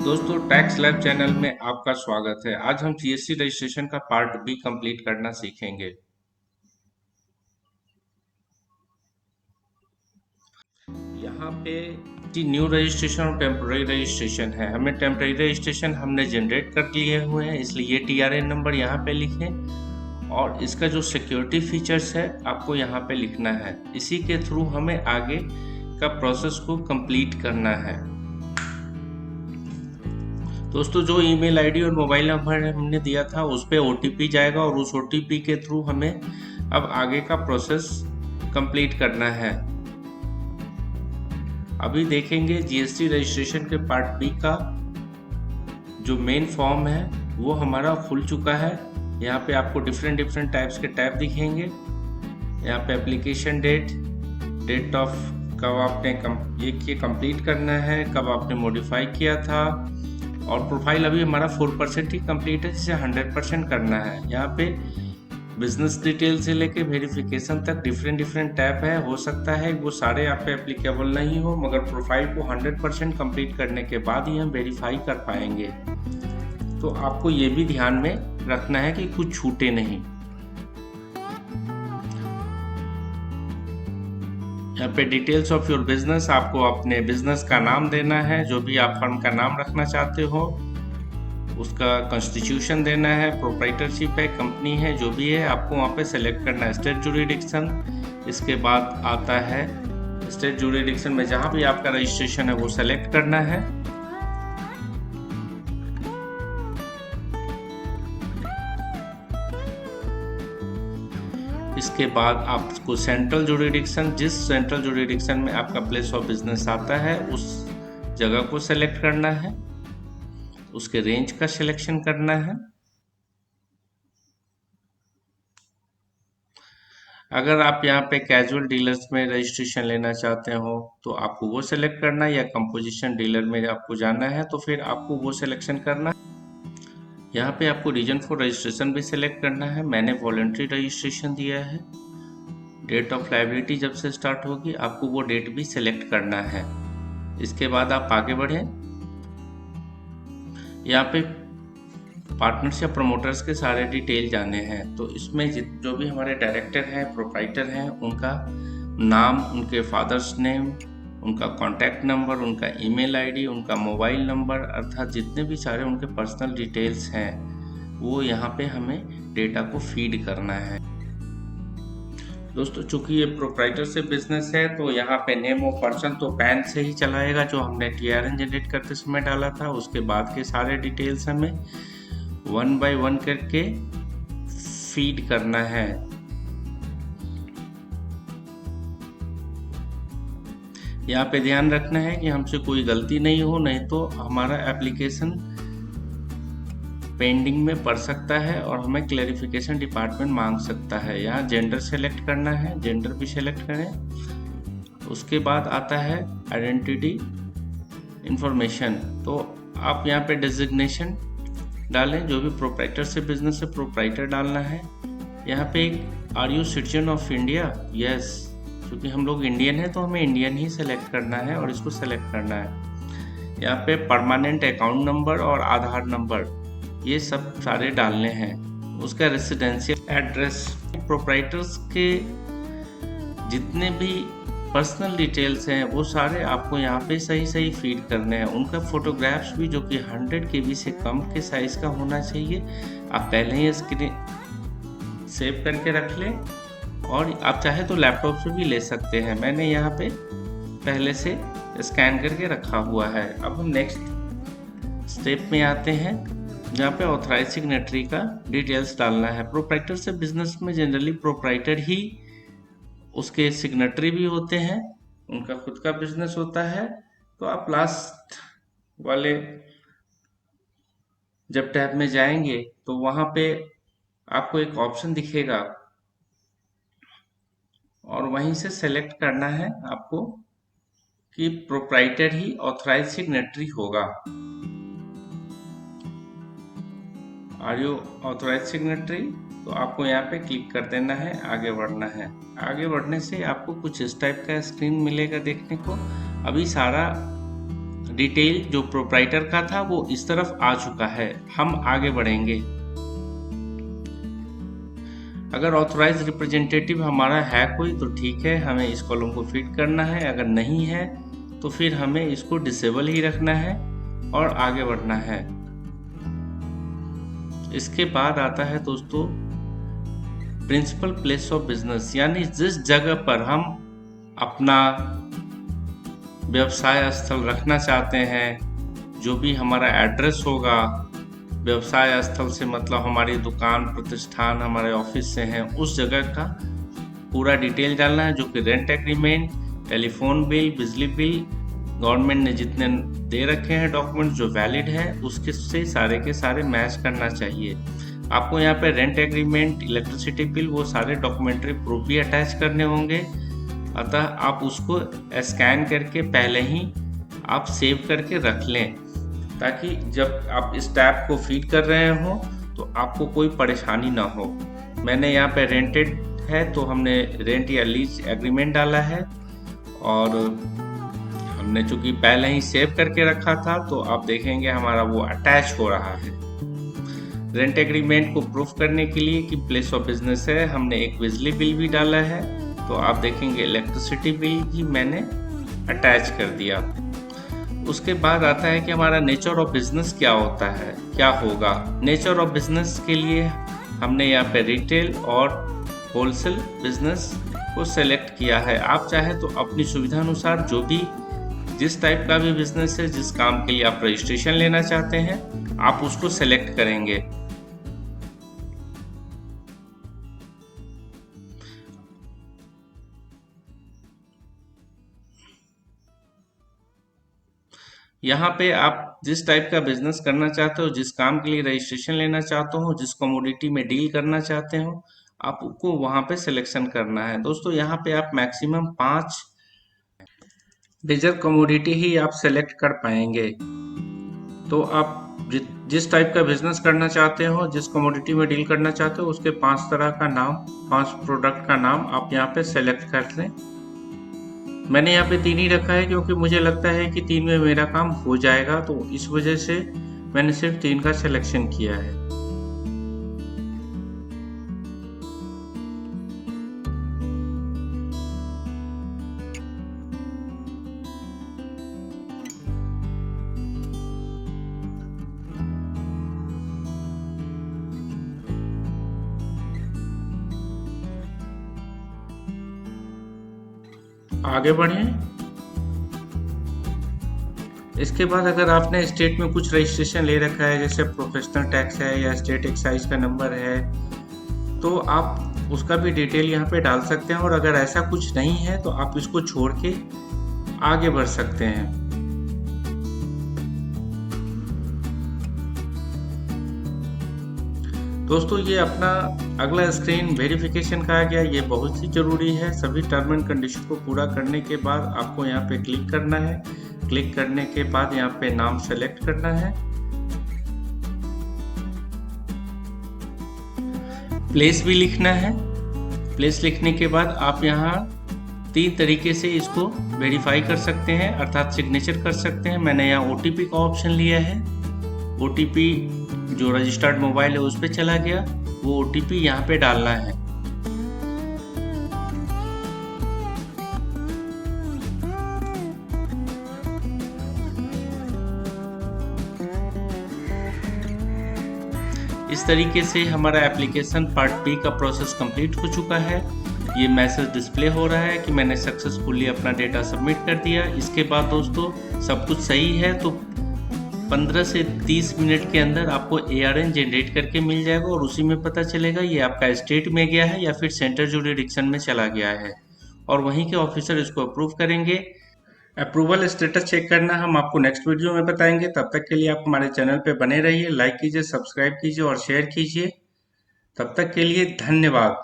दोस्तों, tax lab channel में आपका स्वागत है। आज हम जीएसटी रजिस्ट्रेशन का पार्ट बी कंप्लीट करना सीखेंगे। यहाँ पे जी न्यू रजिस्ट्रेशन और टेम्पररी रजिस्ट्रेशन है। हमें टेम्पररी रजिस्ट्रेशन हमने जनरेट कर लिए हुए हैं, इसलिए ये टीआरएन नंबर यहाँ पे लिखें और इसका जो सिक्योरिटी फीचर्स है आपको यहाँ पे लिखना है। इसी के थ्रू हमें आगे का प्रोसेस को कंप्लीट करना है। दोस्तों, जो ईमेल आईडी और मोबाइल नंबर हमने दिया था उस पर ओटीपी जाएगा और उस ओटीपी के थ्रू हमें अब आगे का प्रोसेस कंप्लीट करना है। अभी देखेंगे जीएसटी रजिस्ट्रेशन के पार्ट बी का जो मेन फॉर्म है वो हमारा खुल चुका है। यहाँ पे आपको डिफरेंट टाइप्स के टैब दिखेंगे। यहाँ पे एप्लीकेशन डेट ऑफ कब आपने ये कंप्लीट करना है, कब आपने मॉडिफाई किया था, और प्रोफाइल अभी हमारा 4% ही कंप्लीट है, जिसे 100% करना है। यहाँ पे बिजनेस डिटेल से लेके वेरिफिकेशन तक डिफरेंट टैब है। हो सकता है वो सारे आप पे एप्लीकेबल नहीं हो, मगर प्रोफाइल को 100% कंप्लीट करने के बाद ही हम वेरीफाई कर पाएंगे। तो आपको ये भी ध्यान में रखना है कि कुछ छूटे नहीं। यहाँ पे डिटेल्स ऑफ योर बिजनेस, आपको अपने बिजनेस का नाम देना है, जो भी आप फर्म का नाम रखना चाहते हो उसका कॉन्स्टिट्यूशन देना है, प्रोप्राइटरशिप है, कंपनी है, जो भी है आपको वहाँ पे सेलेक्ट करना है। स्टेट जुरिडिक्शन, इसके बाद आता है स्टेट जुरिडिक्शन में जहाँ भी आपका रजिस्ट्रेशन है वो सेलेक्ट करना है। इसके बाद आपको सेंट्रल जुरिडिक्शन, जिस सेंट्रल जुरिडिक्शन में आपका प्लेस ऑफ बिजनेस आता है उस जगह को सेलेक्ट करना है, उसके रेंज का सिलेक्शन करना है। अगर आप यहाँ पे कैजुअल डीलर्स में रजिस्ट्रेशन लेना चाहते हो तो आपको वो सेलेक्ट करना है, या कंपोजिशन डीलर में आपको जाना है तो फिर आपको वो सिलेक्शन करना है। यहाँ पे आपको रीजन फॉर रजिस्ट्रेशन भी सिलेक्ट करना है। मैंने वॉलंटरी रजिस्ट्रेशन दिया है। डेट ऑफ लायबिलिटी जब से स्टार्ट होगी आपको वो डेट भी सिलेक्ट करना है। इसके बाद आप आगे बढ़ें। यहाँ पे पार्टनर्स या प्रमोटर्स के सारे डिटेल जाने हैं, तो इसमें जो भी हमारे डायरेक्टर हैं, प्रोप्राइटर हैं, उनका नाम, उनके फादर्स नेम, उनका कॉन्टैक्ट नंबर, उनका ईमेल आईडी, उनका मोबाइल नंबर, अर्थात जितने भी सारे उनके पर्सनल डिटेल्स हैं वो यहाँ पे हमें डेटा को फीड करना है। दोस्तों, चूंकि ये प्रोप्राइटर से बिजनेस है तो यहाँ पे नेम ऑफ पर्सन तो पैन से ही चलाएगा, जो हमने टीआरएन जनरेट करते समय डाला था। उसके बाद के सारे डिटेल्स हमें 1 बाय 1 करके फीड करना है। यहाँ पे ध्यान रखना है कि हमसे कोई गलती नहीं हो, नहीं तो हमारा एप्लीकेशन पेंडिंग में पड़ सकता है और हमें क्लैरिफिकेशन डिपार्टमेंट मांग सकता है। यहाँ जेंडर सेलेक्ट करना है, जेंडर भी सेलेक्ट करें। उसके बाद आता है आइडेंटिटी इंफॉर्मेशन, तो आप यहाँ पे डेजिग्नेशन डालें, जो भी प्रोप्राइटर से बिजनेस है प्रोप्राइटर डालना है। यहाँ पे एक are you citizen of India, yes, क्योंकि हम लोग इंडियन है तो हमें इंडियन ही सेलेक्ट करना है और इसको सेलेक्ट करना है। यहाँ पे परमानेंट अकाउंट नंबर और आधार नंबर ये सब सारे डालने हैं। उसका रेसिडेंशियल एड्रेस, प्रोप्राइटर्स के जितने भी पर्सनल डिटेल्स हैं वो सारे आपको यहाँ पे सही फीड करने हैं। उनका फोटोग्राफ्स भी, जो कि 100 KB से कम के साइज का होना चाहिए, आप पहले ही स्क्रीन सेव करके रख लें, और आप चाहे तो लैपटॉप से भी ले सकते हैं। मैंने यहाँ पे पहले से स्कैन करके रखा हुआ है। अब हम नेक्स्ट स्टेप में आते हैं, जहाँ पे ऑथराइज सिग्नेटरी का डिटेल्स डालना है। प्रोप्राइटर से बिजनेस में जनरली प्रोप्राइटर ही उसके सिग्नेटरी भी होते हैं, उनका खुद का बिजनेस होता है। तो आप लास्ट वाले जब टैब में जाएंगे तो वहाँ पे आपको एक ऑप्शन दिखेगा और वहीं से सेलेक्ट करना है आपको कि प्रोप्राइटर ही ऑथराइज सिग्नेटरी होगा। आर यू ऑथराइज सिग्नेटरी, तो आपको यहाँ पे क्लिक कर देना है, आगे बढ़ना है। आगे बढ़ने से आपको कुछ इस टाइप का स्क्रीन मिलेगा देखने को। अभी सारा डिटेल जो प्रोप्राइटर का था वो इस तरफ आ चुका है। हम आगे बढ़ेंगे। अगर ऑथराइज रिप्रेजेंटेटिव हमारा है कोई तो ठीक है, हमें इस कॉलम को फिट करना है। अगर नहीं है तो फिर हमें इसको डिसेबल ही रखना है और आगे बढ़ना है। इसके बाद आता है दोस्तों प्रिंसिपल प्लेस ऑफ बिजनेस, यानी जिस जगह पर हम अपना व्यवसाय स्थल रखना चाहते हैं, जो भी हमारा एड्रेस होगा। व्यवसाय स्थल से मतलब हमारी दुकान, प्रतिष्ठान, हमारे ऑफिस से हैं, उस जगह का पूरा डिटेल डालना है, जो कि रेंट एग्रीमेंट, टेलीफोन बिल, बिजली बिल, गवर्नमेंट ने जितने दे रखे हैं डॉक्यूमेंट जो वैलिड है उसके से सारे के सारे मैच करना चाहिए। आपको यहाँ पे रेंट एग्रीमेंट, इलेक्ट्रिसिटी बिल, वो सारे डॉक्यूमेंट्री प्रूफ भी अटैच करने होंगे। अतः आप उसको स्कैन करके पहले ही आप सेव करके रख लें, ताकि जब आप इस टैब को फीड कर रहे हो तो आपको कोई परेशानी ना हो। मैंने यहाँ पे रेंटेड है तो हमने रेंट या लीज एग्रीमेंट डाला है, और हमने चूंकि पहले ही सेव करके रखा था तो आप देखेंगे हमारा वो अटैच हो रहा है। रेंट एग्रीमेंट को प्रूफ करने के लिए कि प्लेस ऑफ बिजनेस है, हमने एक बिजली बिल भी डाला है, तो आप देखेंगे इलेक्ट्रिसिटी बिल भी मैंने अटैच कर दिया। उसके बाद आता है कि हमारा नेचर ऑफ बिजनेस क्या होता है, क्या होगा। नेचर ऑफ बिजनेस के लिए हमने यहाँ पे रिटेल और होलसेल बिजनेस को सेलेक्ट किया है। आप चाहे तो अपनी सुविधा अनुसार जो भी जिस टाइप का भी बिजनेस है, जिस काम के लिए आप रजिस्ट्रेशन लेना चाहते हैं, आप उसको सेलेक्ट करेंगे। यहाँ पे आप जिस टाइप का बिजनेस करना चाहते हो, जिस काम के लिए रजिस्ट्रेशन लेना चाहते हो, जिस कमोडिटी में डील करना चाहते हो, आपको वहाँ पे सिलेक्शन करना है। दोस्तों यहाँ पे आप मैक्सिमम 5 मेजर कमोडिटी ही आप सेलेक्ट कर पाएंगे। तो आप जिस टाइप का बिजनेस करना चाहते हो, जिस कमोडिटी में डील करना चाहते हो, उसके 5 तरह का नाम, 5 प्रोडक्ट का नाम आप यहाँ पे सेलेक्ट कर लें। मैंने यहाँ पे 3 ही रखा है क्योंकि मुझे लगता है कि 3 में मेरा काम हो जाएगा, तो इस वजह से मैंने सिर्फ 3 का सिलेक्शन किया है। आगे बढ़ें। इसके बाद अगर आपने स्टेट में कुछ रजिस्ट्रेशन ले रखा है, जैसे प्रोफेशनल टैक्स है या स्टेट एक्साइज का नंबर है, तो आप उसका भी डिटेल यहाँ पे डाल सकते हैं। और अगर ऐसा कुछ नहीं है तो आप इसको छोड़ के आगे बढ़ सकते हैं। दोस्तों ये अपना अगला स्क्रीन वेरिफिकेशन का आ गया। ये बहुत ही ज़रूरी है। सभी टर्म एंड कंडीशन को पूरा करने के बाद आपको यहाँ पे क्लिक करना है। क्लिक करने के बाद यहाँ पे नाम सेलेक्ट करना है। प्लेस भी लिखना है। प्लेस लिखने के बाद आप यहाँ 3 तरीके से इसको वेरीफाई कर सकते हैं, अर्थात सिग्नेचर कर सकते हैं। मैंने यहाँ OTP का ऑप्शन लिया है। OTP जो रजिस्टर्ड मोबाइल है उस पर चला गया, वो OTP यहाँ पे डालना है। इस तरीके से हमारा एप्लीकेशन पार्ट बी का प्रोसेस कंप्लीट हो चुका है। ये मैसेज डिस्प्ले हो रहा है कि मैंने सक्सेसफुली अपना डेटा सबमिट कर दिया। इसके बाद दोस्तों सब कुछ सही है तो 15 से 30 मिनट के अंदर आपको ARN जनरेट करके मिल जाएगा, और उसी में पता चलेगा ये आपका स्टेट में गया है या फिर सेंटर जुरिडिक्शन में चला गया है, और वहीं के ऑफिसर इसको अप्रूव करेंगे। अप्रूवल स्टेटस चेक करना हम आपको नेक्स्ट वीडियो में बताएंगे। तब तक के लिए आप हमारे चैनल पे बने रहिए, लाइक कीजिए, सब्सक्राइब कीजिए और शेयर कीजिए। तब तक के लिए धन्यवाद।